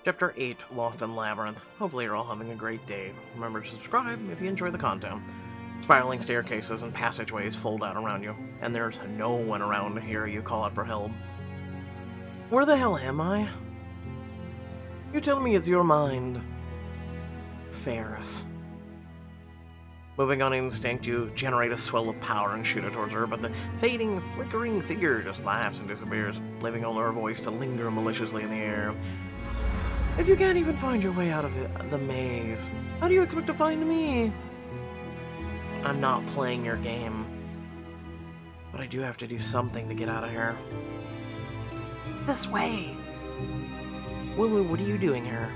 Chapter 8, Lost in Labyrinth. Hopefully you're all having a great day. Remember to subscribe if you enjoy the content. Spiraling staircases and passageways fold out around you, and there's no one around to hear you call out for help. Where the hell am I? You tell me it's your mind. Ferris. Moving on instinct, you generate a swell of power and shoot it towards her, but the fading, flickering figure just laughs and disappears, leaving only her voice to linger maliciously in the air. If you can't even find your way out of the maze, how do you expect to find me? I'm not playing your game, but I do have to do something to get out of here. This way! Willow, what are you doing here?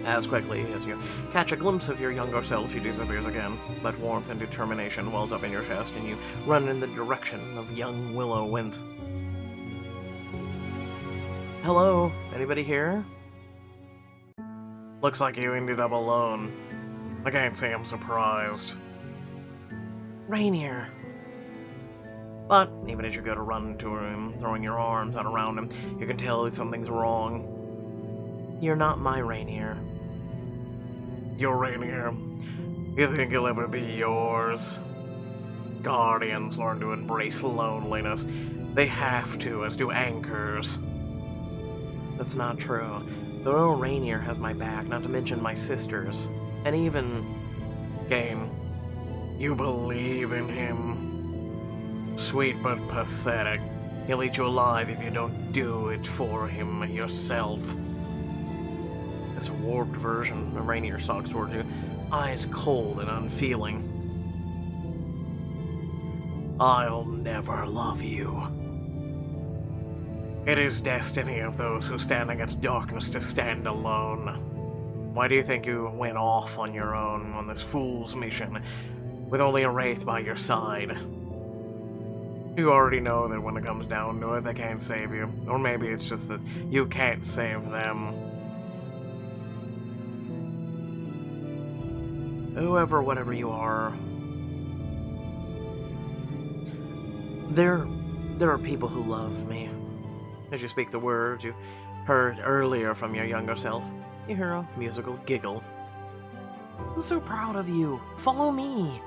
As quickly as you catch a glimpse of your younger self, she disappears again, but warmth and determination wells up in your chest, and you run in the direction of young Willow went. Hello? Anybody here? Looks like you ended up alone. I can't say I'm surprised. Rainier. But even as you go to run to him, throwing your arms out around him, you can tell something's wrong. You're not my Rainier. You're Rainier. You think he'll ever be yours? Guardians learn to embrace loneliness. They have to, as do anchors. That's not true. The Royal Rainier has my back, not to mention my sisters. And even... Gain. You believe in him. Sweet but pathetic. He'll eat you alive if you don't do it for him yourself. This warped version of Rainier stalks towards you, eyes cold and unfeeling. I'll never love you. It is destiny of those who stand against darkness to stand alone. Why do you think you went off on your own on this fool's mission, with only a wraith by your side? You already know that when it comes down to it, they can't save you. Or maybe it's just that you can't save them. Whoever, whatever you are, there are people who love me. As you speak the words you heard earlier from your younger self, you hear a musical giggle. I'm so proud of you. Follow me.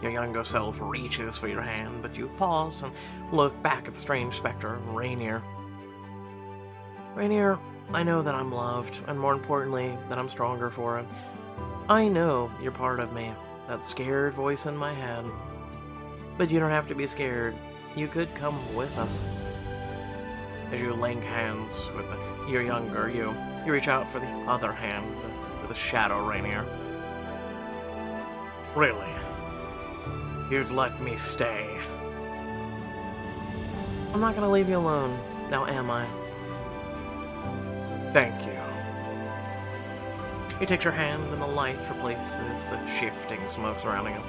Your younger self reaches for your hand, but you pause and look back at the strange specter, Rainier. Rainier, I know that I'm loved, and more importantly, that I'm stronger for it. I know you're part of me, that scared voice in my head. But you don't have to be scared. You could come with us. As you link hands with your younger you reach out for the other hand, for the shadow Rainier. Really? You'd let me stay? I'm not gonna leave you alone, now am I? Thank you. He takes your hand and the light replaces the shifting smoke surrounding him.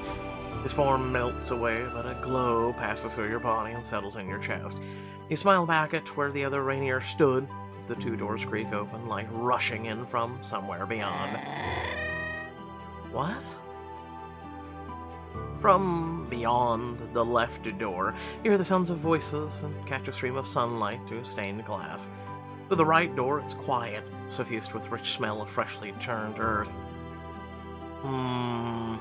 His form melts away, but a glow passes through your body and settles in your chest. You smile back at where the other Rainier stood. The two doors creak open, light rushing in from somewhere beyond. What? From beyond the left door, you hear the sounds of voices and catch a stream of sunlight through stained glass. Through the right door, it's quiet, suffused with rich smell of freshly turned earth. I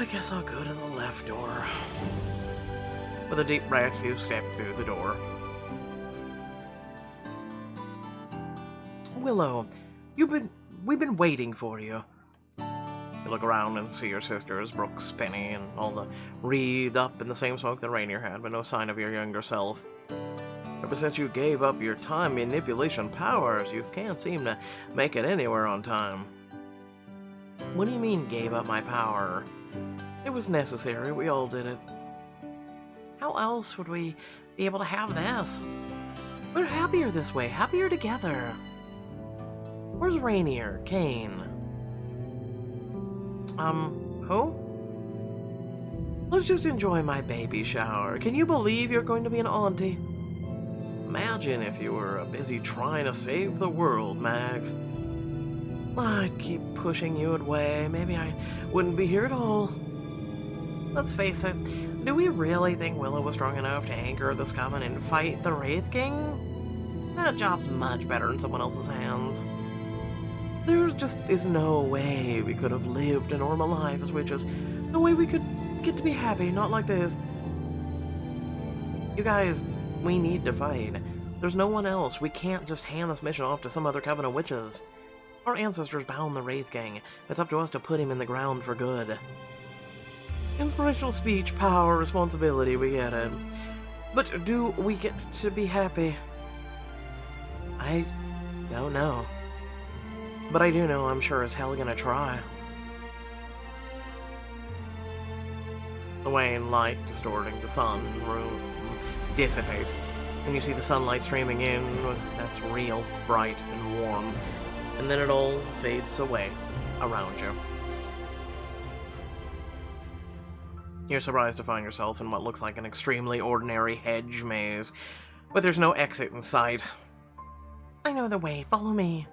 guess I'll go to the left door. With a deep breath, you step through the door. Willow, we've been waiting for you. You look around and see your sisters, Brooks, Penny, and all the wreathed up in the same smoke that Rainier had, but no sign of your younger self. Ever since you gave up your time manipulation powers, you can't seem to make it anywhere on time. What do you mean, gave up my power? It was necessary, we all did it. How else would we be able to have this? We're happier this way, happier together. Where's Rainier? Kane? Who? Let's just enjoy my baby shower. Can you believe you're going to be an auntie? Imagine if you were busy trying to save the world, Max. I'd keep pushing you away. Maybe I wouldn't be here at all. Let's face it, do we really think Willow was strong enough to anchor this coven and fight the Wraith King? That job's much better in someone else's hands. There just is no way we could have lived a normal life as witches. No way we could get to be happy, not like this. You guys, we need to fight. There's no one else. We can't just hand this mission off to some other coven of witches. Our ancestors bound the Wraith Gang. It's up to us to put him in the ground for good. Inspirational speech, power, responsibility, we get it. But do we get to be happy? I don't know. But I do know I'm sure as hell gonna try. The wane light distorting the sun room dissipates, and you see the sunlight streaming in that's real, bright, and warm. And then it all fades away around you. You're surprised to find yourself in what looks like an extremely ordinary hedge maze, but there's no exit in sight. I know the way, follow me.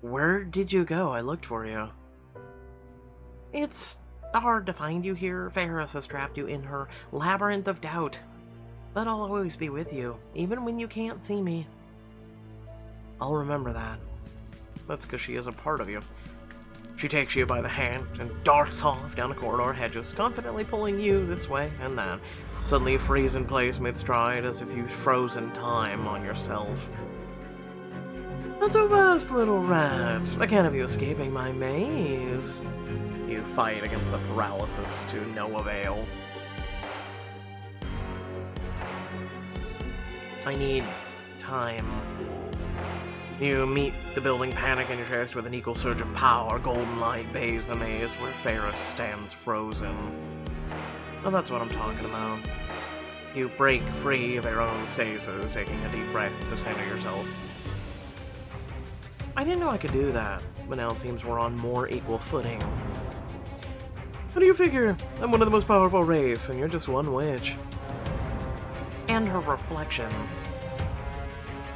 Where did you go? I looked for you. It's hard to find you here. Ferris has trapped you in her labyrinth of doubt. But I'll always be with you, even when you can't see me. I'll remember that. That's because she is a part of you. She takes you by the hand and darts off down a corridor of hedges, confidently pulling you this way and that. Suddenly you freeze in place mid-stride as if you'd frozen time on yourself. Not so fast, little rat. I can't have you escaping my maze. You fight against the paralysis to no avail. I need time. You meet the building panic in your chest with an equal surge of power. Golden light bathes the maze where Ferris stands frozen. Well, that's what I'm talking about. You break free of your own stasis, taking a deep breath to center yourself. I didn't know I could do that, but now it seems we're on more equal footing. How do you figure? I'm one of the most powerful wraiths, and you're just one witch. And her reflection.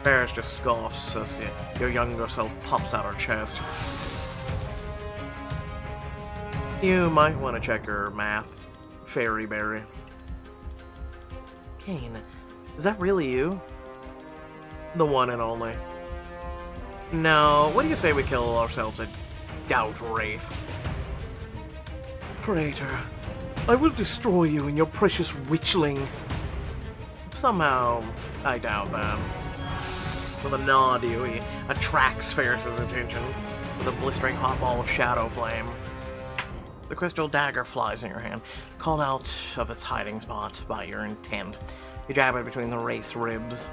Ferris just scoffs as your younger self puffs out her chest. You might want to check your math, Fairy Berry. Kane, is that really you? The one and only. No, what do you say we kill ourselves a doubt wraith? Traitor, I will destroy you and your precious witchling. Somehow, I doubt that. With a nod to you, he attracts Ferris's attention with a blistering hot ball of shadow flame. The crystal dagger flies in your hand, called out of its hiding spot by your intent. You jab it between the wraith's ribs.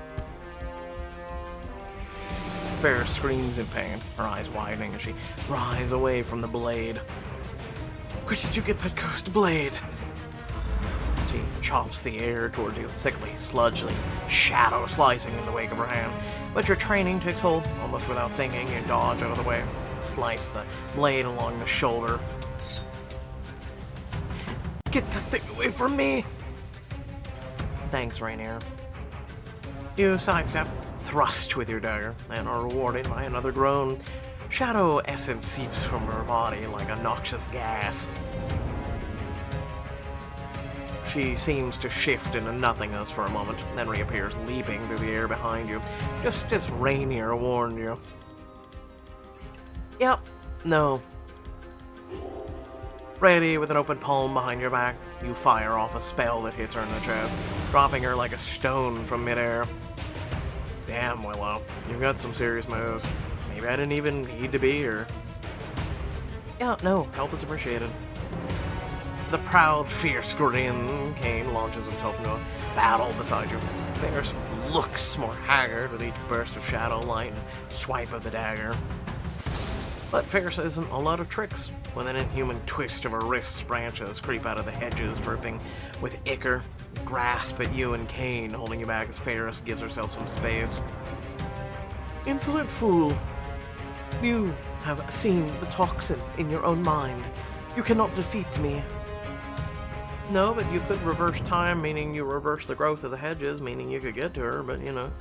Ferris screams in pain, her eyes widening as she writhes away from the blade. Where did you get that cursed blade? She chops the air towards you, sickly, sludgely, shadow slicing in the wake of her hand. But your training takes hold. Almost without thinking, you dodge out of the way, slice the blade along the shoulder. Get that thing away from me! Thanks, Rainier. You sidestep, thrust with your dagger, and are rewarded by another groan. Shadow essence seeps from her body like a noxious gas. She seems to shift into nothingness for a moment, then reappears leaping through the air behind you, just as Rainier warned you. Yep, no. Ready with an open palm behind your back, you fire off a spell that hits her in the chest, dropping her like a stone from midair. Damn, Willow, you've got some serious moves. Maybe I didn't even need to be here. Yeah, no, help is appreciated. The proud, fierce grin, Kane launches himself into a battle beside you. Ferris looks more haggard with each burst of shadow light and swipe of the dagger. But Ferris isn't a lot of tricks. With an inhuman twist of her wrist's branches creep out of the hedges, dripping with ichor, grasp at you and Kane, holding you back as Ferris gives herself some space. Insolent fool. You have seen the toxin in your own mind. You cannot defeat me. No, but you could reverse time, meaning you reverse the growth of the hedges, meaning you could get to her, but you know.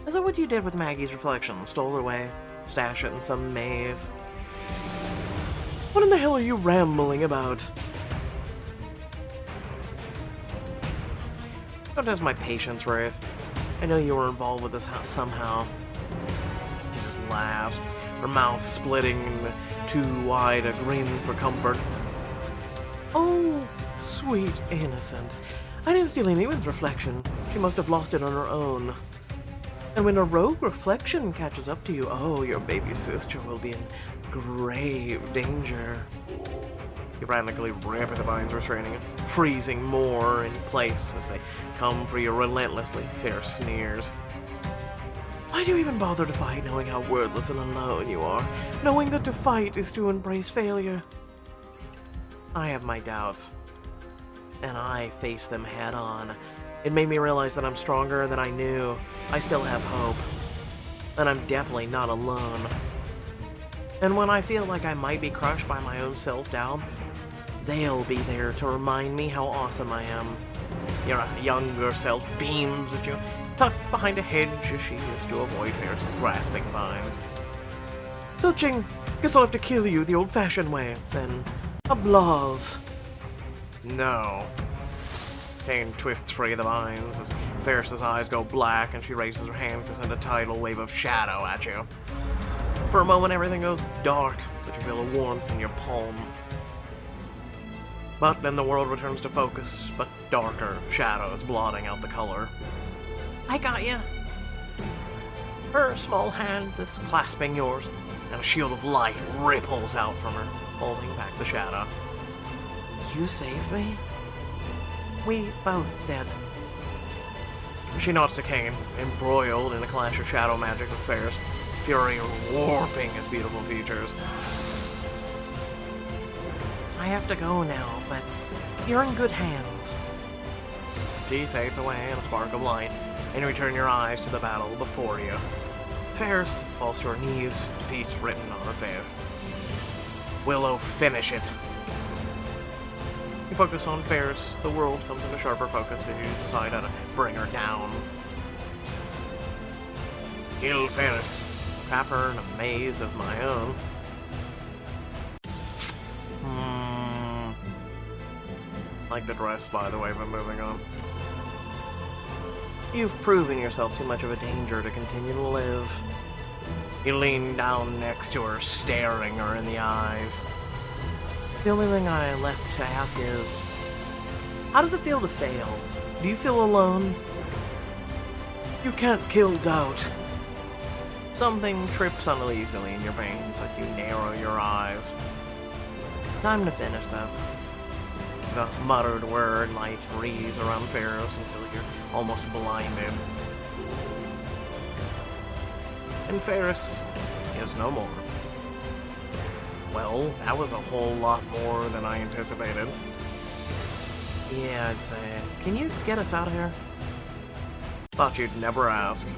Is that what you did with Maggie's reflection? Stole it away, stash it in some maze? What in the hell are you rambling about? Don't test my patience, Wraith. I know you were involved with this house somehow. She just laughs, her mouth splitting too wide a grin for comfort. Oh, sweet innocent. I didn't steal anyone's reflection. She must have lost it on her own. And when a rogue reflection catches up to you, oh, your baby sister will be in grave danger. You frantically rip at the vines restraining it, freezing more in place as they come for you relentlessly. Fierce sneers. Why do you even bother to fight, knowing how wordless and alone you are? Knowing that to fight is to embrace failure? I have my doubts, and I face them head on. It made me realize that I'm stronger than I knew. I still have hope, and I'm definitely not alone. And when I feel like I might be crushed by my own self-doubt, they'll be there to remind me how awesome I am. Your younger self beams at you, tucked behind a hedge as she is to avoid Ferris's grasping vines. Touching, guess I'll have to kill you the old-fashioned way, then. Applause. No. Kane twists free of the vines as Ferris's eyes go black and she raises her hands to send a tidal wave of shadow at you. For a moment, everything goes dark, but you feel a warmth in your palm. But then the world returns to focus, but darker shadows blotting out the color. I got you. Her small hand is clasping yours, and a shield of light ripples out from her, holding back the shadow. You saved me? We both did. She nods to Kane, embroiled in a clash of shadow magic with Ferris, fury warping his beautiful features. I have to go now, but you're in good hands. She fades away in a spark of light, and you return your eyes to the battle before you. Ferris falls to her knees, defeat written on her face. Willow, finish it. You focus on Ferris, the world comes into sharper focus, and you decide how to bring her down. Kill Ferris. Trap her in a maze of my own. Like the dress, by the way, but moving on. You've proven yourself too much of a danger to continue to live. You lean down next to her, staring her in the eyes. The only thing I left to ask is, how does it feel to fail? Do you feel alone? You can't kill doubt. Something trips uneasily in your brain, but you narrow your eyes. Time to finish this. The muttered word light wreathes around Ferris until you're almost blinded. And Ferris is no more. Well, that was a whole lot more than I anticipated. Yeah, I'd say. Can you get us out of here? Thought you'd never ask.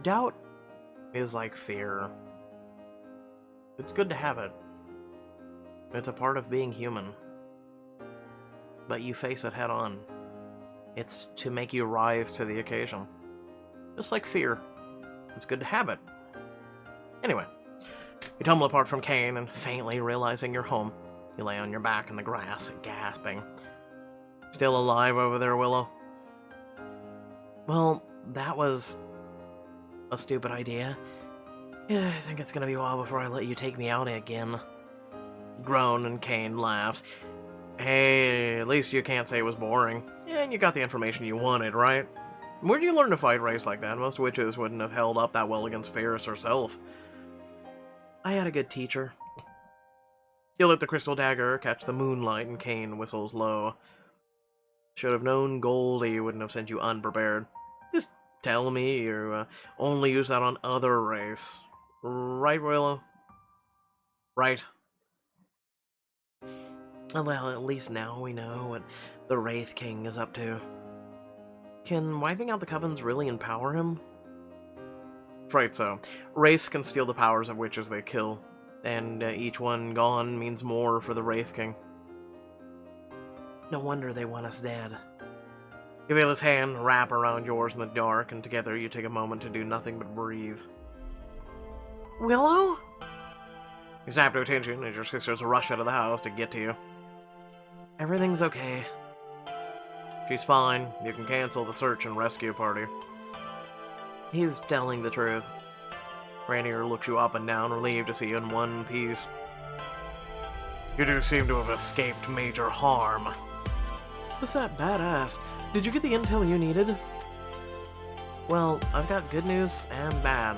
Doubt is like fear. It's good to have it. It's a part of being human. But you face it head on. It's to make you rise to the occasion. Just like fear. It's good to have it. Anyway, you tumble apart from Kane and faintly realizing you're home, you lay on your back in the grass, gasping. Still alive over there, Willow? Well, that was a stupid idea. Yeah, I think it's gonna be a while before I let you take me out again. Groan and Kane laughs. Hey, at least you can't say it was boring. And you got the information you wanted, right? Where'd you learn to fight wraiths like that? Most witches wouldn't have held up that well against Ferris herself. I had a good teacher. You let the crystal dagger catch the moonlight and Kane whistles low. Should have known Goldie wouldn't have sent you unprepared. Just tell me you only use that on other wraiths. Right, Willow? Right. Well, at least now we know what the Wraith King is up to. Can wiping out the covens really empower him? Afraid so. Wraiths can steal the powers of witches they kill, and each one gone means more for the Wraith King. No wonder they want us dead. You feel his hand wrap around yours in the dark, and together you take a moment to do nothing but breathe. Willow? You snap to attention as your sisters rush out of the house to get to you. Everything's okay. She's fine. You can cancel the search and rescue party. He's telling the truth. Rainier looks you up and down, relieved to see you in one piece. You do seem to have escaped major harm. What's that badass? Did you get the intel you needed? Well, I've got good news and bad.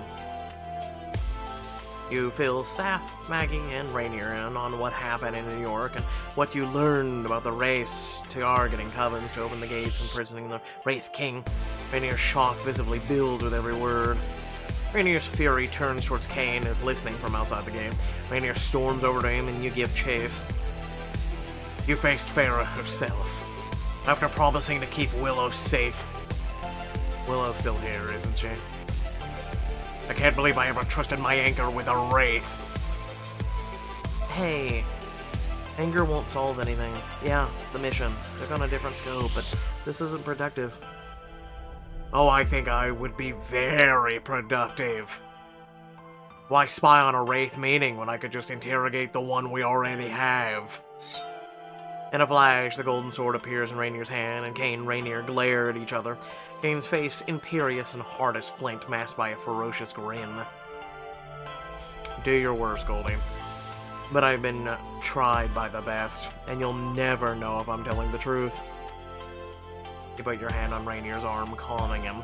You fill Saf, Maggie, and Rainier in on what happened in New York and what you learned about the race targeting covens to open the gates, imprisoning the Wraith King. Rainier's shock visibly builds with every word. Rainier's fury turns towards Kane, who's listening from outside the gate. Rainier storms over to him and you give chase. You faced Farah herself, after promising to keep Willow safe. Willow's still here, isn't she? I can't believe I ever trusted my anchor with a wraith. Hey, anger won't solve anything. Yeah, the mission took on a different scope, but this isn't productive. Oh, I think I would be very productive. Why spy on a wraith meeting when I could just interrogate the one we already have? In a flash, the golden sword appears in Rainier's hand, and Kane and Rainier glare at each other. Kane's face imperious and hard as flint, masked by a ferocious grin. Do your worst, Goldie. But I've been tried by the best, and you'll never know if I'm telling the truth. You put your hand on Rainier's arm, calming him.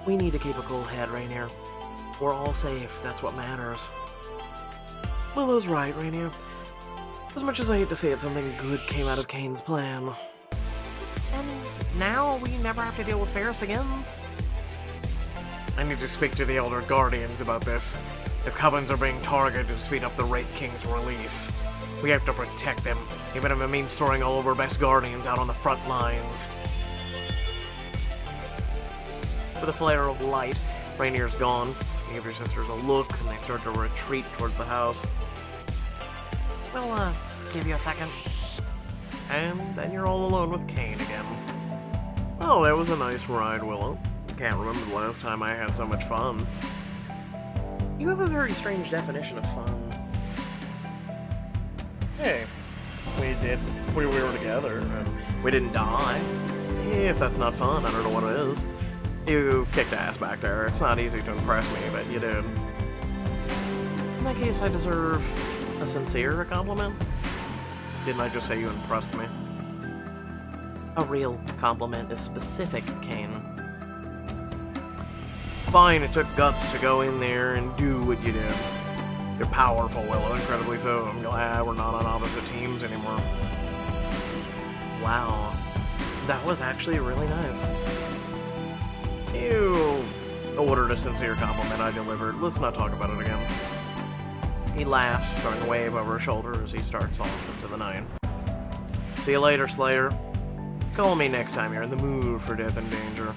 We need to keep a cool head, Rainier. We're all safe, that's what matters. Willow's right, Rainier. As much as I hate to say it, something good came out of Kane's plan. And now we never have to deal with Ferris again? I need to speak to the Elder Guardians about this. If covens are being targeted to speed up the Wraith King's release, we have to protect them, even if it means throwing all of our best Guardians out on the front lines. With a flare of light, Rainier's gone. You give your sisters a look, and they start to retreat towards the house. We'll, give you a second. And then you're all alone with Kane again. Oh, that was a nice ride, Willow. Can't remember the last time I had so much fun. You have a very strange definition of fun. Hey, we were together, and we didn't die. If that's not fun, I don't know what it is. You kicked ass back there. It's not easy to impress me, but you did. In that case, I deserve a sincere compliment. Didn't I just say you impressed me? A real compliment is specific, Kane. Fine, it took guts to go in there and do what you did. You're powerful, Willow, incredibly so. I'm glad we're not on opposite teams anymore. Wow, that was actually really nice. You ordered a sincere compliment I delivered. Let's not talk about it again. He laughs, throwing a wave over his shoulder as he starts off into the night. See you later, Slayer. Call me next time you're in the mood for death and danger.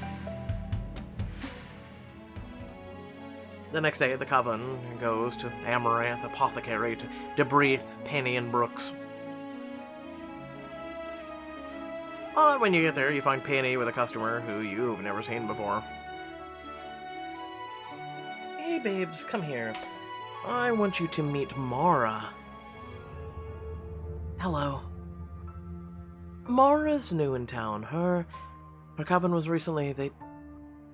The next day, the Coven goes to Amaranth Apothecary to debrief Penny and Brooks. When you get there, you find Penny with a customer who you've never seen before. Hey, babes, come here. I want you to meet Mara. Hello. Mara's new in town. Her coven was recently,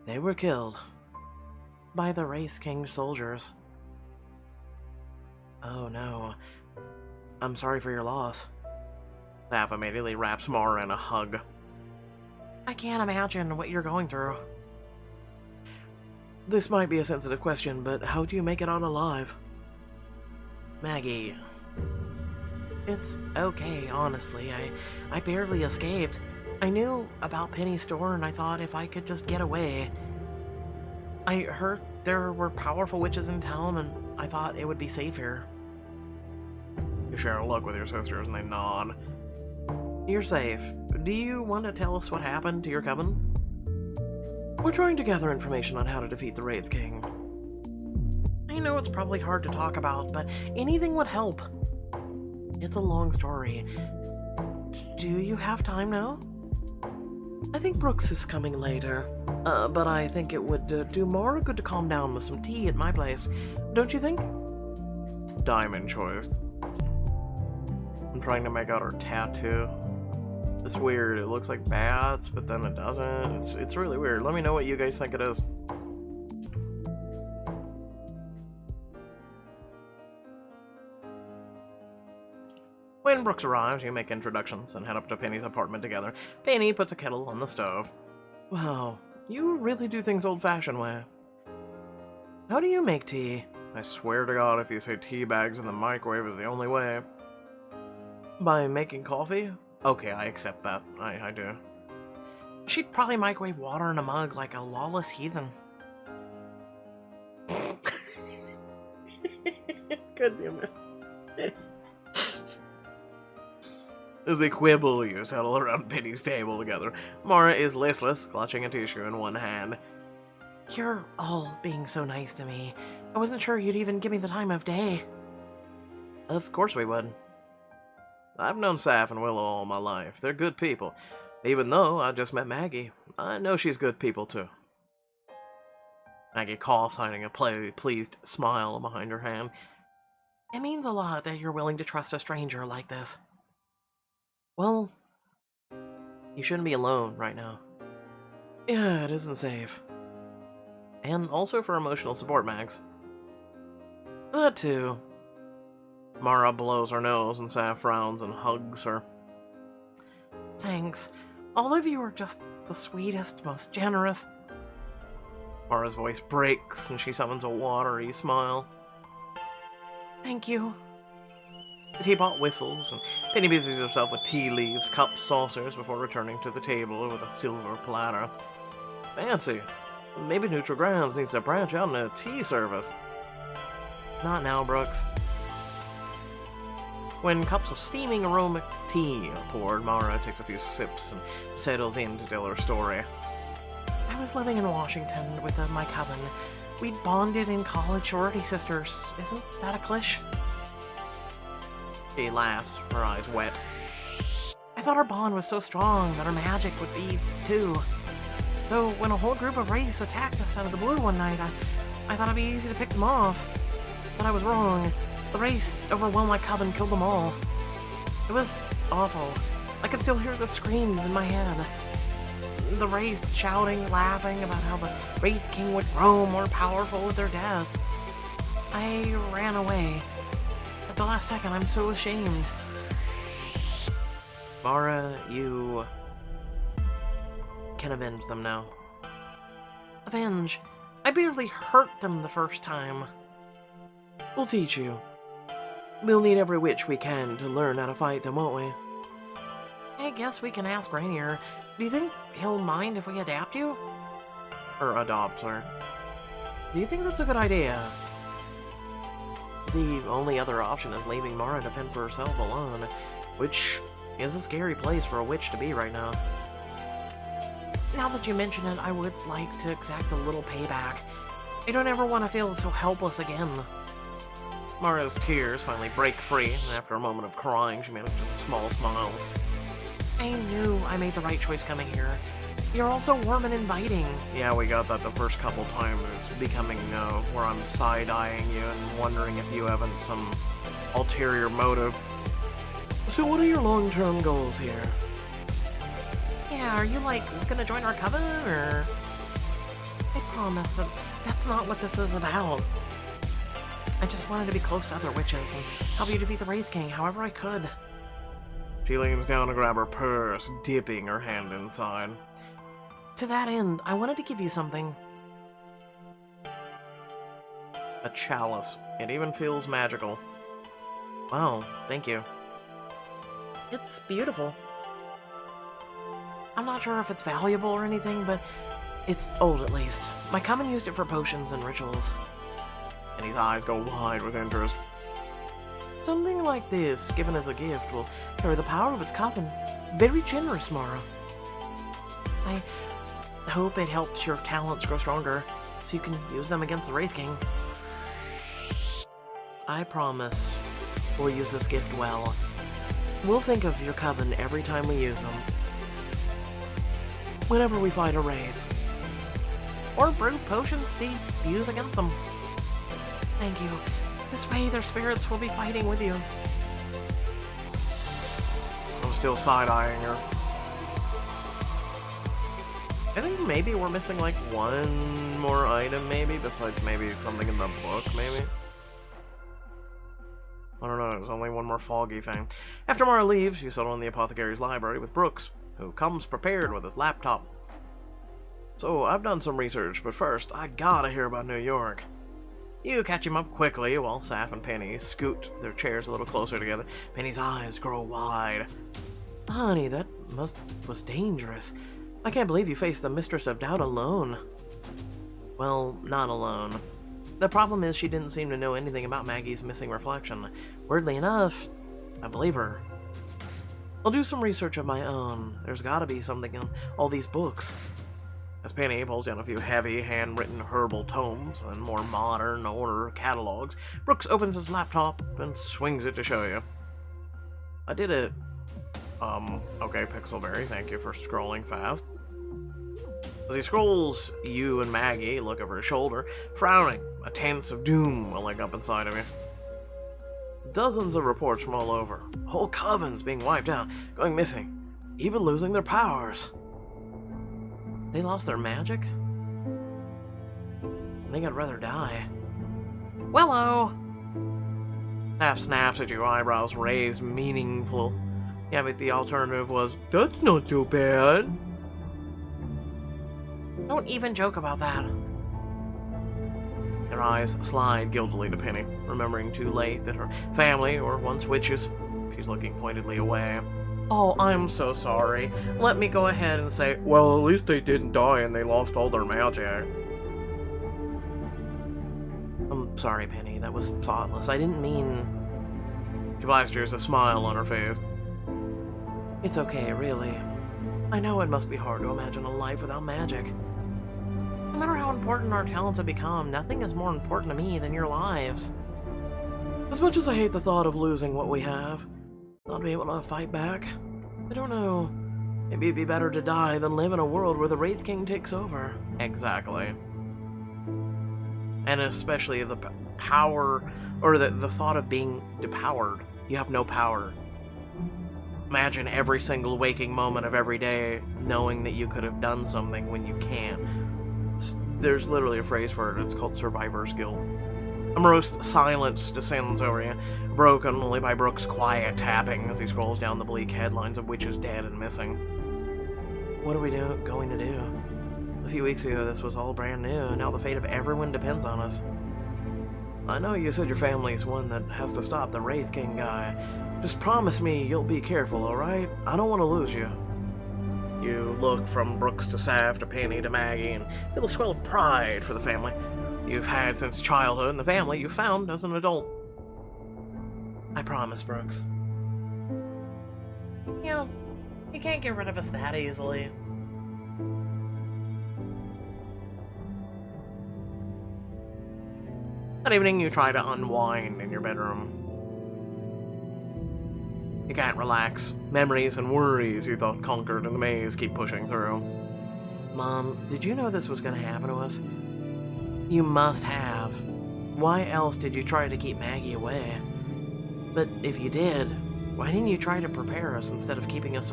they were killed. By the Wraith King soldiers. Oh no. I'm sorry for your loss. Saf immediately wraps Mara in a hug. I can't imagine what you're going through. This might be a sensitive question, but how'd you make it out alive? Maggie. It's okay, honestly. I barely escaped. I knew about Penny's store and I thought if I could just get away. I heard there were powerful witches in town and I thought it would be safe here. You share a look with your sisters and they nod. You're safe. Do you want to tell us what happened to your coven? We're trying to gather information on how to defeat the Wraith King. I know it's probably hard to talk about, but anything would help. It's a long story. Do you have time now? I think Brooks is coming later, but I think it would do Mara good to calm down with some tea at my place. Don't you think? Diamond choice. I'm trying to make out her tattoo. It's weird. It looks like bats, but then it doesn't. It's really weird. Let me know what you guys think it is. When Brooks arrives, you make introductions and head up to Penny's apartment together. Penny puts a kettle on the stove. Wow, you really do things old-fashioned way. How do you make tea? I swear to God, if you say tea bags in the microwave is the only way. By making coffee? Okay, I accept that. I do. She'd probably microwave water in a mug like a lawless heathen. Good damn it. As they quibble, you settle around Penny's table together. Mara is listless, clutching a tissue in one hand. You're all being so nice to me. I wasn't sure you'd even give me the time of day. Of course we would. I've known Saf and Willow all my life. They're good people. Even though I just met Maggie, I know she's good people too. Maggie coughs, hiding a pleased smile behind her hand. It means a lot that you're willing to trust a stranger like this. Well, you shouldn't be alone right now. Yeah, it isn't safe. And also for emotional support, Max. That too. Mara blows her nose and Saf frowns and hugs her. Thanks. All of you are just the sweetest, most generous. Mara's voice breaks and she summons a watery smile. Thank you. The teapot whistles, and Penny busies herself with tea leaves, cups, saucers, before returning to the table with a silver platter. Fancy. Maybe Neutral Grounds needs to branch out in a tea service. Not now, Brooks. When cups of steaming aromatic tea are poured, Mara takes a few sips and settles in to tell her story. I was living in Washington with my coven. We'd bonded in college, sorority sisters. Isn't that a cliché? She laughs, her eyes wet. I thought our bond was so strong that our magic would be, too. So when a whole group of wraiths attacked us out of the blue one night, I thought it'd be easy to pick them off. But I was wrong. The wraiths overwhelmed my coven, killed them all. It was awful. I could still hear the screams in my head. The wraiths shouting, laughing about how the Wraith King would grow more powerful with their death. I ran away. At the last second, I'm so ashamed. Mara, you can avenge them now. Avenge? I barely hurt them the first time. We'll teach you. We'll need every witch we can to learn how to fight them, won't we? I guess we can ask Rainier. Do you think he'll mind if we adapt you? Or adopt her. Do you think that's a good idea? The only other option is leaving Mara to fend for herself alone, which is a scary place for a witch to be right now. Now that you mention it, I would like to exact a little payback. I don't ever want to feel so helpless again. Mara's tears finally break free, and after a moment of crying, she manages a small smile. I knew I made the right choice coming here. You're also warm and inviting. Yeah, we got that the first couple times. It's becoming, where I'm side-eyeing you and wondering if you haven't some ulterior motive. So what are your long-term goals here? Yeah, are you, looking to join our coven, or...? I promise that that's not what this is about. I just wanted to be close to other witches and help you defeat the Wraith King however I could. She leans down to grab her purse, dipping her hand inside. To that end, I wanted to give you something. A chalice. It even feels magical. Wow, thank you. It's beautiful. I'm not sure if it's valuable or anything, but it's old at least. My coven used it for potions and rituals. And his eyes go wide with interest. Something like this, given as a gift, will carry the power of its coven. Very generous, Mara. I hope it helps your talents grow stronger, so you can use them against the Wraith King. I promise we'll use this gift well. We'll think of your coven every time we use them. Whenever we fight a wraith. Or brew potions to use against them. Thank you. This way their spirits will be fighting with you. I'm still side-eyeing her. I think maybe we're missing like one more item, maybe, besides maybe something in the book, maybe? I don't know, there's only one more foggy thing. After Mara leaves, you settle in the apothecary's library with Brooks, who comes prepared with his laptop. So, I've done some research, but first, I gotta hear about New York. You catch him up quickly while Saf and Penny scoot their chairs a little closer together. Penny's eyes grow wide. Honey, that was dangerous. I can't believe you faced the Mistress of Doubt alone. Well, not alone. The problem is she didn't seem to know anything about Maggie's missing reflection. Weirdly enough, I believe her. I'll do some research of my own. There's gotta be something in all these books. As Penny pulls down a few heavy, handwritten herbal tomes and more modern, older catalogs, Brooks opens his laptop and swings it to show you. I did it. Okay, Pixelberry, thank you for scrolling fast. As he scrolls, you and Maggie look over his shoulder, frowning, a tense of doom welling up inside of you. Dozens of reports from all over. Whole covens being wiped out, going missing, even losing their powers. They lost their magic? I think I'd rather die. Wello! Half snaps at you, eyebrows raised, meaningful. Yeah, but the alternative was, that's not so bad. Don't even joke about that. Her eyes slide guiltily to Penny, remembering too late that her family were once witches. She's looking pointedly away. Oh, I'm so sorry. Let me go ahead and say, well, at least they didn't die and they lost all their magic. I'm sorry, Penny. That was thoughtless. I didn't mean... She blasters a smile on her face. It's okay, really. I know it must be hard to imagine a life without magic. No matter how important our talents have become, nothing is more important to me than your lives. As much as I hate the thought of losing what we have, not be able to fight back, I don't know. Maybe it'd be better to die than live in a world where the Wraith King takes over. Exactly. And especially the power, or the thought of being depowered. You have no power. Imagine every single waking moment of every day knowing that you could have done something when you can't. There's literally a phrase for it. It's called survivor's guilt. A morose silence descends over you, broken only by Brooks' quiet tapping as he scrolls down the bleak headlines of witches dead and missing. What are we going to do? A few weeks ago this was all brand new, and now the fate of everyone depends on us. I know you said your family's one that has to stop the Wraith King guy. Just promise me you'll be careful, alright? I don't want to lose you. You look from Brooks to Sav to Penny to Maggie and feel a swell of pride for the family you've had since childhood and the family you found as an adult. I promise, Brooks. You know, you can't get rid of us that easily. That evening, you try to unwind in your bedroom. You can't relax. Memories and worries you thought conquered in the maze keep pushing through. Mom, did you know this was going to happen to us? You must have. Why else did you try to keep Maggie away? But if you did, why didn't you try to prepare us instead of keeping us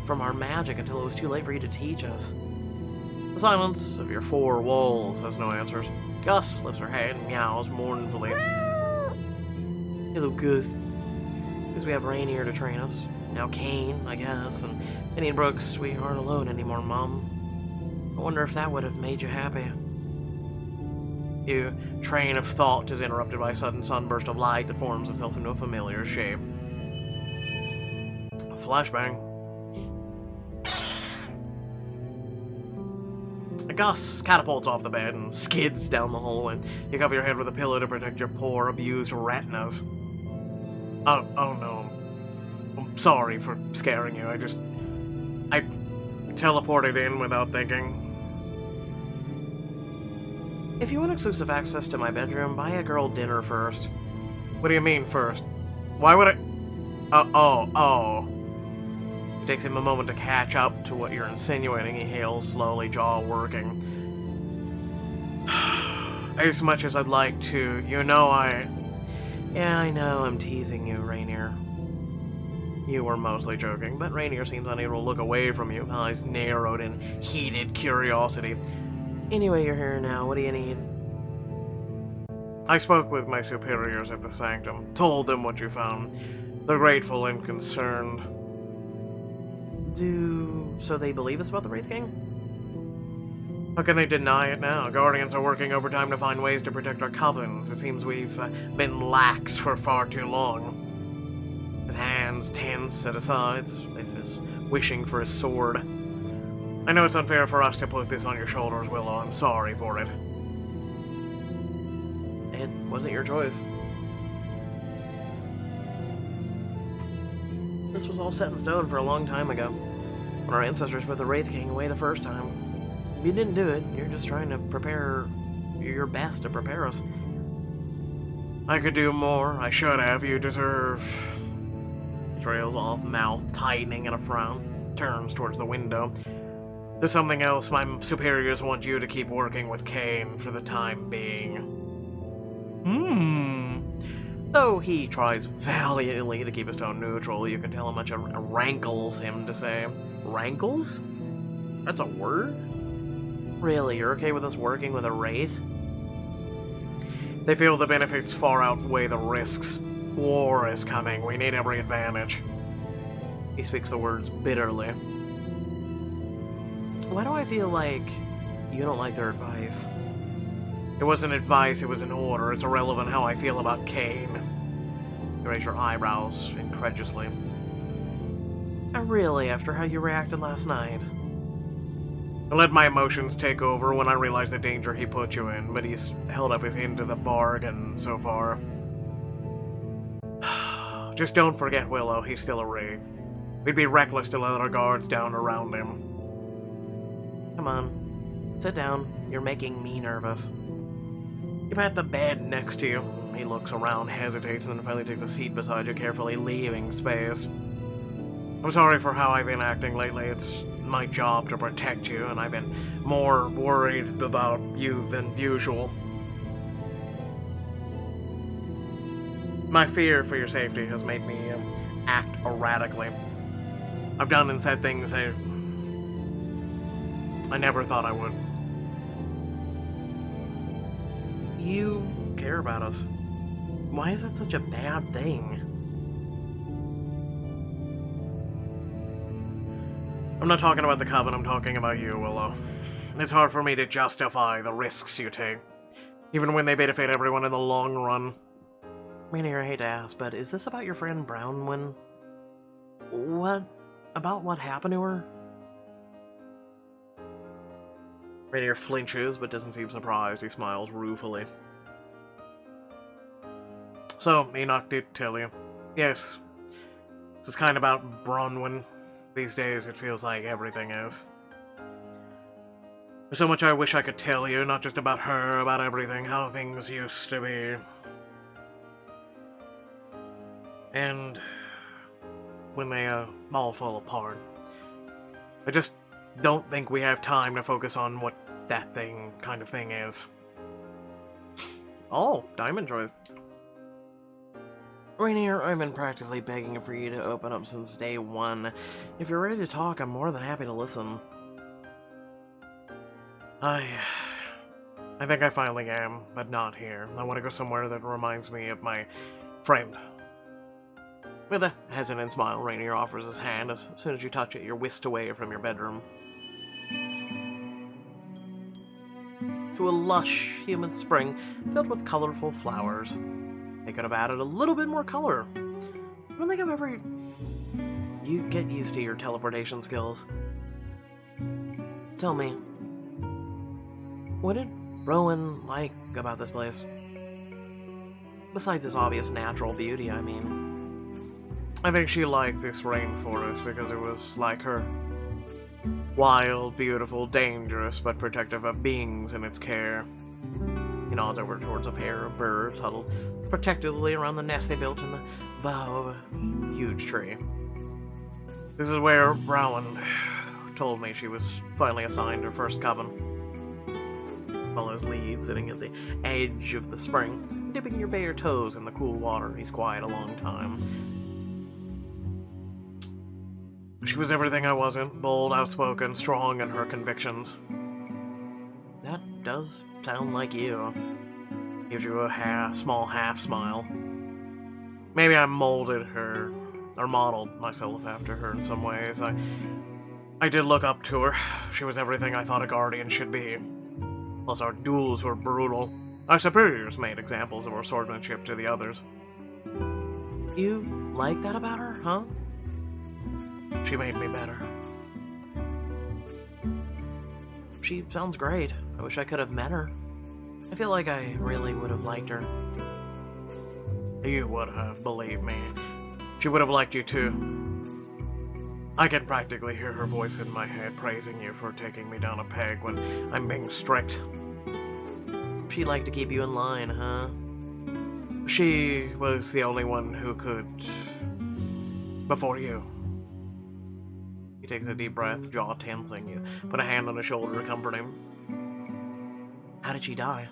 from our magic until it was too late for you to teach us? The silence of your four walls has no answers. Gus lifts her head and meows mournfully. Hello, Gus. Because we have Rainier to train us. Now Kane, I guess, and Penny and Brooks, we aren't alone anymore, Mom. I wonder if that would have made you happy. Your train of thought is interrupted by a sudden sunburst of light that forms itself into a familiar shape. A flashbang. Gus catapults off the bed and skids down the hallway. You cover your head with a pillow to protect your poor, abused retinas. Oh no. I'm sorry for scaring you. I teleported in without thinking. If you want exclusive access to my bedroom, buy a girl dinner first. What do you mean first? Why would I... Oh. It takes him a moment to catch up to what you're insinuating. He hails slowly, jaw working. As much as I'd like to, you know Yeah, I know I'm teasing you, Rainier. You were mostly joking, but Rainier seems unable to look away from you, eyes narrowed in heated curiosity. Anyway, you're here now. What do you need? I spoke with my superiors at the Sanctum, told them what you found. They're grateful and concerned. So they believe us about the Wraith King? How can they deny it now? Guardians are working overtime to find ways to protect our covens. It seems we've been lax for far too long. His hands tense at his sides, as if wishing for his sword. I know it's unfair for us to put this on your shoulders, Willow. I'm sorry for it. It wasn't your choice. This was all set in stone for a long time ago, when our ancestors put the Wraith King away the first time. You didn't do it. You're just trying to prepare your best to prepare us. I could do more. I should have. You deserve... He trails off, mouth tightening in a frown. Turns towards the window. There's something else. My superiors want you to keep working with Cain for the time being. Though he tries valiantly to keep his tone neutral, you can tell how much it rankles him to say. Rankles? That's a word? Really, you're okay with us working with a wraith? They feel the benefits far outweigh the risks. War is coming. We need every advantage. He speaks the words bitterly. Why do I feel like you don't like their advice? It wasn't advice, it was an order. It's irrelevant how I feel about Cain. You raise your eyebrows incredulously. Really, after how you reacted last night? I let my emotions take over when I realized the danger he put you in, but he's held up his end of the bargain so far. Just don't forget, Willow, he's still a wraith. We'd be reckless to let our guards down around him. Come on, sit down. You're making me nervous. You pat the bed next to you. He looks around, hesitates, and then finally takes a seat beside you, carefully leaving space. I'm sorry for how I've been acting lately. It's my job to protect you, and I've been more worried about you than usual. My fear for your safety has made me act erratically. I've done and said things I never thought I would. You care about us. Why is that such a bad thing? I'm not talking about the Coven, I'm talking about you, Willow. It's hard for me to justify the risks you take, even when they benefit everyone in the long run. Rainier, I hate to ask, but is this about your friend Brownwyn? What? About what happened to her? Rainier flinches, but doesn't seem surprised. He smiles ruefully. So, Enoch did tell you. Yes. This is kind of about Bronwyn. These days, it feels like everything is. There's so much I wish I could tell you, not just about her, about everything, how things used to be. And when they all fall apart. I just don't think we have time to focus on what that kind of thing is. Oh, diamond choice. Rainier, I've been practically begging for you to open up since day one. If you're ready to talk, I'm more than happy to listen. I think I finally am, but not here. I want to go somewhere that reminds me of my friend. With a hesitant smile, Rainier offers his hand. As soon as you touch it, you're whisked away from your bedroom. To a lush, humid spring filled with colorful flowers. They could have added a little bit more color. I don't think I've ever... You get used to your teleportation skills. Tell me, what did Rowan like about this place? Besides its obvious natural beauty, I mean. I think she liked this rainforest because it was like her. Wild, beautiful, dangerous, but protective of beings in its care. He nods over towards a pair of birds huddled protectively around the nest they built in the bough of a huge tree. This is where Rowan told me she was finally assigned her first coven. Follows lead, sitting at the edge of the spring, dipping your bare toes in the cool water. He's quiet a long time. She was everything I wasn't, bold, outspoken, strong in her convictions. That does sound like you. Gives you a small half smile. Maybe I molded her, or modeled myself after her in some ways. I did look up to her. She was everything I thought a guardian should be. Plus our duels were brutal. Our superiors made examples of our swordsmanship to the others. You like that about her, huh? She made me better. She sounds great. I wish I could have met her. I feel like I really would have liked her. You would have, believe me. She would have liked you too. I can practically hear her voice in my head praising you for taking me down a peg when I'm being strict. She liked to keep you in line, huh? She was the only one who could... before you. He takes a deep breath, jaw tensing. You put a hand on his shoulder to comfort him. How did she die?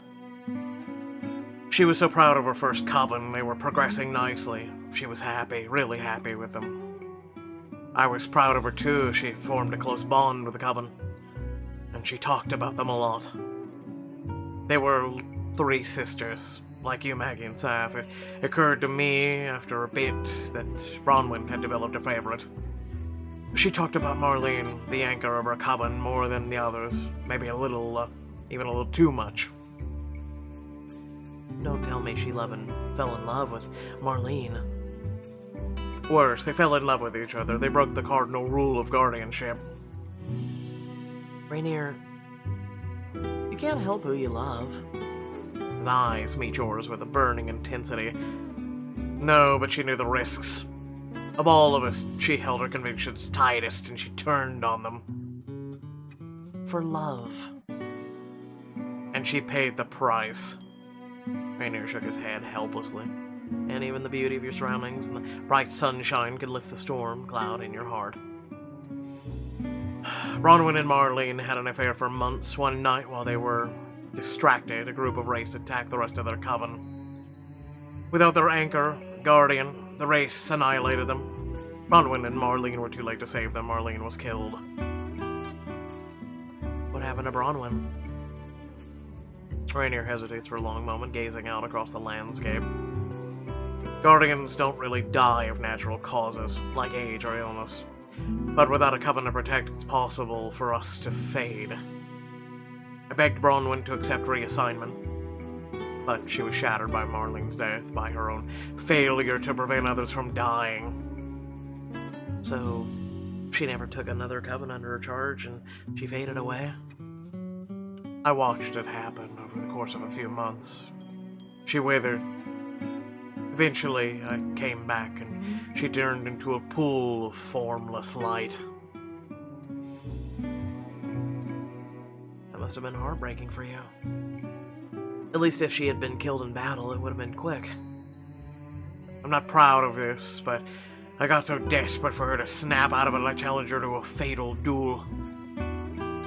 She was so proud of her first coven. They were progressing nicely. She was happy, really happy with them. I was proud of her too. She formed a close bond with the coven. And she talked about them a lot. They were 3 sisters, like you, Maggie, and Saf. It occurred to me after a bit that Bronwyn had developed a favorite. She talked about Marlene, the anchor of her coven, more than the others. Maybe a little, even a little too much. Don't tell me she fell in love with Marlene. Worse, they fell in love with each other. They broke the cardinal rule of guardianship. Rainier, you can't help who you love. His eyes meet yours with a burning intensity. No, but she knew the risks. Of all of us, she held her convictions tightest, and she turned on them. For love. And she paid the price. Rainier shook his head helplessly. And even the beauty of your surroundings and the bright sunshine could lift the storm cloud in your heart. Bronwyn and Marlene had an affair for months. One night, while they were distracted, a group of wraiths attacked the rest of their coven. Without their anchor, guardian, the wraiths annihilated them. Bronwyn and Marlene were too late to save them. Marlene was killed. What happened to Bronwyn? Rainier hesitates for a long moment, gazing out across the landscape. Guardians don't really die of natural causes, like age or illness. But without a coven to protect, it's possible for us to fade. I begged Bronwyn to accept reassignment, but she was shattered by Marlene's death, by her own failure to prevent others from dying. So, she never took another coven under her charge, and she faded away? I watched it happen over the course of a few months. She withered. Eventually, I came back, and she turned into a pool of formless light. That must have been heartbreaking for you. At least if she had been killed in battle, it would have been quick. I'm not proud of this, but I got so desperate for her to snap out of it, I challenged her to a fatal duel.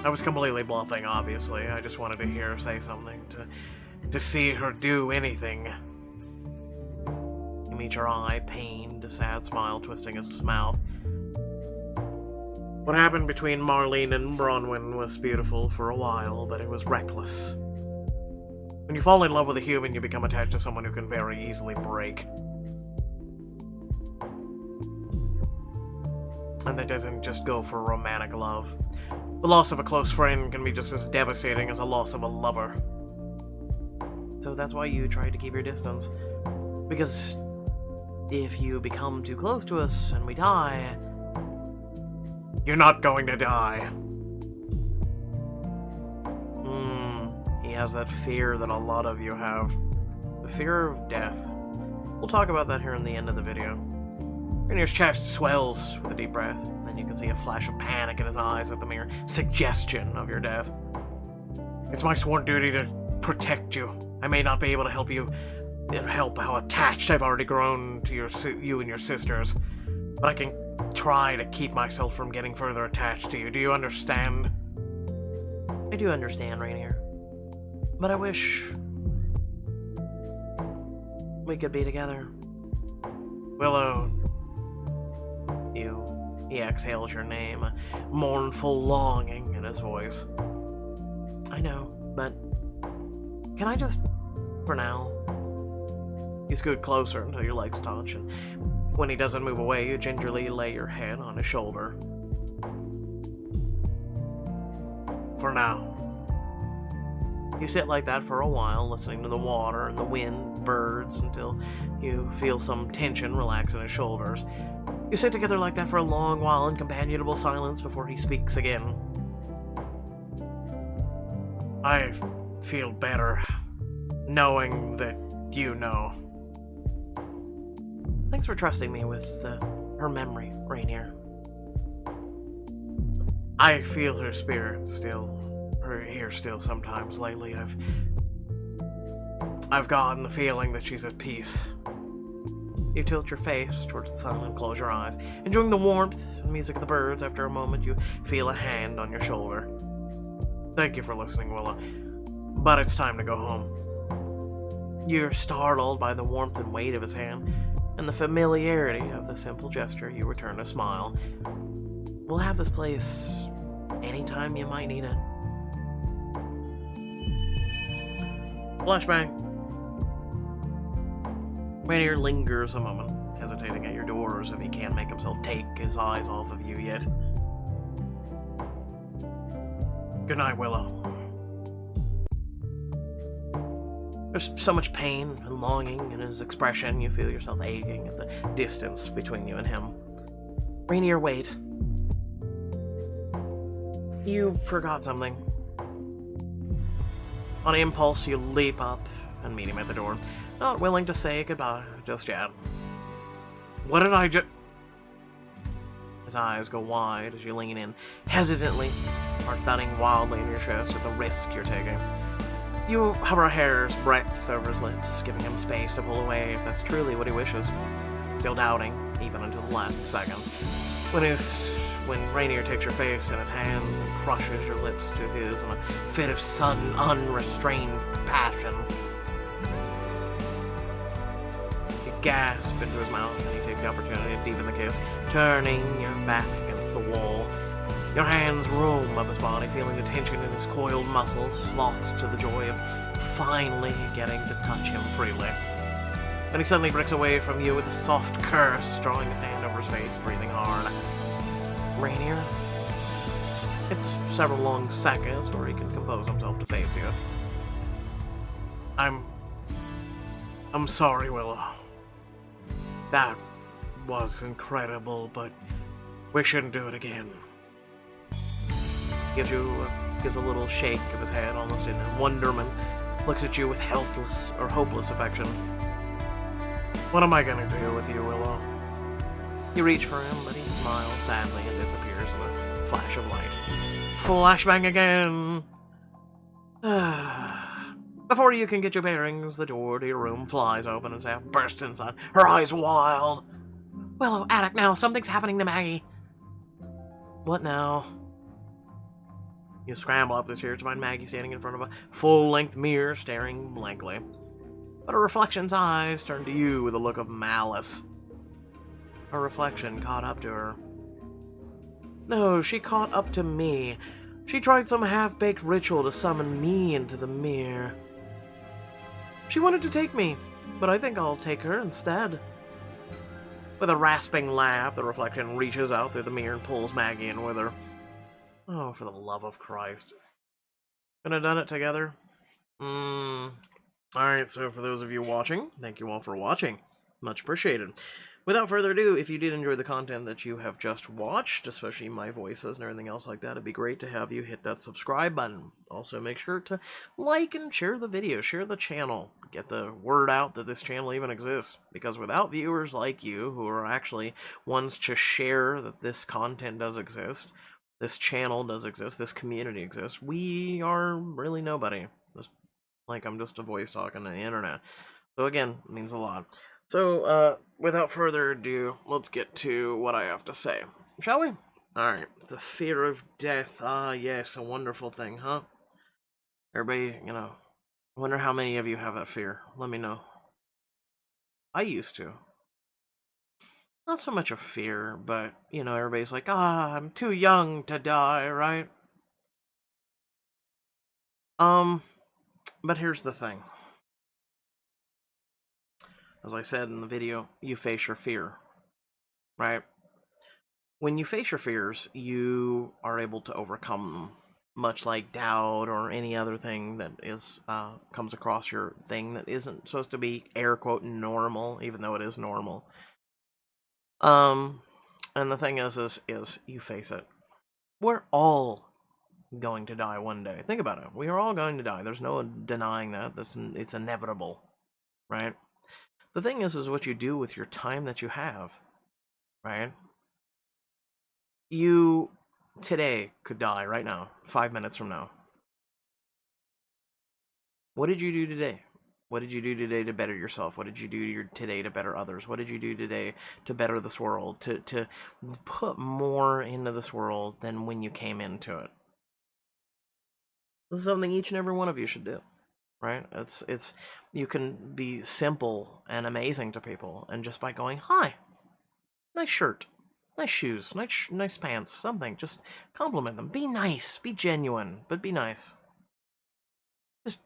I was completely bluffing, obviously. I just wanted to hear her say something, to see her do anything. You meet your eye, pained, a sad smile twisting his mouth. What happened between Marlene and Bronwyn was beautiful for a while, but it was reckless. When you fall in love with a human, you become attached to someone who can very easily break. And that doesn't just go for romantic love. The loss of a close friend can be just as devastating as the loss of a lover. So that's why you tried to keep your distance. Because if you become too close to us and we die... You're not going to die. He has that fear that a lot of you have. The fear of death. We'll talk about that here in the end of the video. Rainier's chest swells with a deep breath. Then you can see a flash of panic in his eyes at the mere suggestion of your death. It's my sworn duty to protect you. I may not be able to help you, help how attached I've already grown to you and your sisters, but I can try to keep myself from getting further attached to you. Do you understand? I do understand, Rainier. But I wish we could be together. Willow, you He exhales your name, a mournful longing in his voice. I know, but can I just, for now? You scoot closer until your legs touch, and when he doesn't move away, you gingerly lay your head on his shoulder. For now. You sit like that for a while, listening to the water and the wind, birds, until you feel some tension relax in his shoulders. You sit together like that for a long while in companionable silence before he speaks again. I feel better knowing that you know. Thanks for trusting me with her memory, Rainier. I feel her spirit still, her here still sometimes lately. I've gotten the feeling that she's at peace. You tilt your face towards the sun and close your eyes, enjoying the warmth and music of the birds. After a moment, you feel a hand on your shoulder. Thank you for listening, Willa, but it's time to go home. You're startled by the warmth and weight of his hand, and the familiarity of the simple gesture. You return a smile. We'll have this place anytime you might need it. Flashbang. Rainier lingers a moment, hesitating at your door as if he can't make himself take his eyes off of you yet. Good night, Willow. There's so much pain and longing in his expression, you feel yourself aching at the distance between you and him. Rainier, wait. You forgot something. On impulse, you leap up and meet him at the door, not willing to say goodbye just yet. What did I just... His eyes go wide as you lean in, hesitantly, heart thudding wildly in your chest at the risk you're taking. You hover a hair's breadth over his lips, giving him space to pull away if that's truly what he wishes. Still doubting, even until the last second. When Rainier takes your face in his hands and crushes your lips to his in a fit of sudden, unrestrained passion. You gasp into his mouth, and he takes the opportunity to deepen the kiss, turning your back against the wall. Your hands roam up his body, feeling the tension in his coiled muscles, lost to the joy of finally getting to touch him freely. Then he suddenly breaks away from you with a soft curse, drawing his hand over his face, breathing hard. Rainier? It's several long seconds where he can compose himself to face you. I'm sorry, Willow. That was incredible, but we shouldn't do it again. Gives a little shake of his head, almost in wonderment, looks at you with helpless or hopeless affection. What am I gonna do with you, Willow? You reach for him, but he smiles sadly and disappears in a flash of light. Flashbang again! Before you can get your bearings, the door to your room flies open and Saf bursts inside, her eyes wild. Willow, attic now, something's happening to Maggie. What now? You scramble up the stairs to find Maggie standing in front of a full-length mirror, staring blankly. But her reflection's eyes turn to you with a look of malice. Her reflection caught up to her. No, she caught up to me. She tried some half-baked ritual to summon me into the mirror. She wanted to take me, but I think I'll take her instead. With a rasping laugh, the reflection reaches out through the mirror and pulls Maggie in with her. Oh, for the love of Christ. Couldn't have done it together? Alright, so for those of you watching, thank you all for watching. Much appreciated. Without further ado, if you did enjoy the content that you have just watched, especially my voices and everything else like that, it'd be great to have you hit that subscribe button. Also, make sure to like and share the video, share the channel, get the word out that this channel even exists. Because without viewers like you, who are actually ones to share that this content does exist, this channel does exist, this community exists, we are really nobody. I'm just a voice talking on the internet. So again, it means a lot. So, without further ado, let's get to what I have to say. Shall we? Alright, the fear of death. Ah, yes, a wonderful thing, huh? Everybody, I wonder how many of you have that fear. Let me know. I used to. not so much a fear, but, you know, everybody's like, I'm too young to die, right? But here's the thing. As I said in the video, you face your fear, right? When you face your fears, you are able to overcome them, much like doubt or any other thing that is comes across your thing that isn't supposed to be air quote normal, even though it is normal. And the thing is you face it. We're all going to die one day. Think about it. We are all going to die. There's no denying that. It's inevitable, right? The thing is what you do with your time that you have, right? You today could die right now, 5 minutes from now. What did you do today? What did you do today to better yourself? What did you do today to better others? What did you do today to better this world? To put more into this world than when you came into it? This is something each and every one of you should do, right? It's you can be simple and amazing to people, and just by going, "Hi, nice shirt, nice shoes, nice pants, something," just compliment them. Be nice, be genuine, but be nice. There's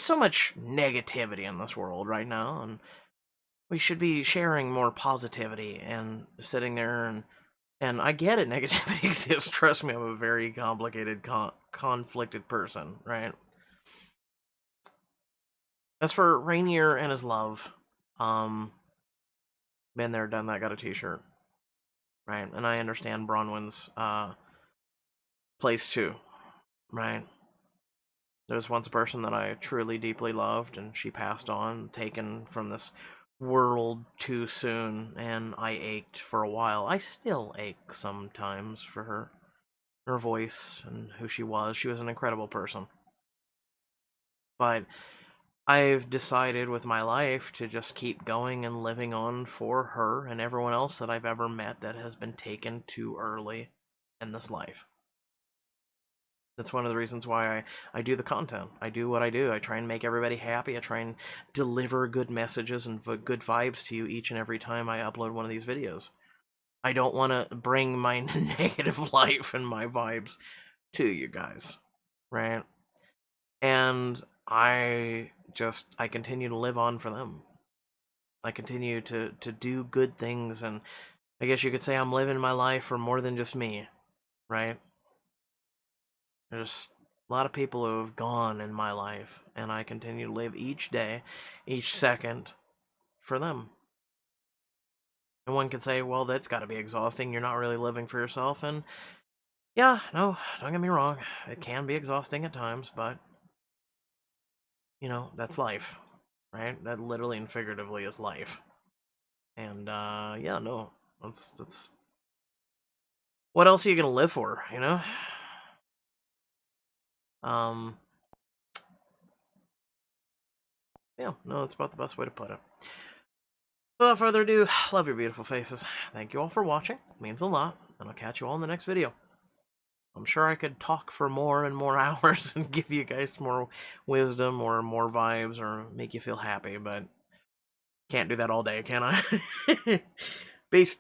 so much negativity in this world right now, and we should be sharing more positivity and sitting there and I get it, negativity exists. Trust me, I'm a very complicated, conflicted person, right? As for Rainier and his love, been there, done that, got a t-shirt, right? And I understand Bronwyn's place too, right? There was once a person that I truly deeply loved, and she passed on, taken from this world too soon, and I ached for a while. I still ache sometimes for her voice and who she was. She was an incredible person. But I've decided with my life to just keep going and living on for her and everyone else that I've ever met that has been taken too early in this life. That's one of the reasons why I do the content. I do what I do. I try and make everybody happy. I try and deliver good messages and good vibes to you each and every time I upload one of these videos. I don't want to bring my negative life and my vibes to you guys, right? And I continue to live on for them. I continue to do good things, and I guess you could say I'm living my life for more than just me, right? There's a lot of people who have gone in my life, and I continue to live each day, each second, for them. And one could say, well, that's got to be exhausting. You're not really living for yourself. And yeah, no, don't get me wrong. It can be exhausting at times, but, you know, that's life, right? That literally and figuratively is life. And, yeah, no, that's... What else are you going to live for, you know? Yeah, no, it's about the best way to put it. Without further ado, love your beautiful faces. Thank you all for watching. It means a lot, and I'll catch you all in the next video. I'm sure I could talk for more and more hours and give you guys more wisdom or more vibes or make you feel happy, but can't do that all day, can I? Peace.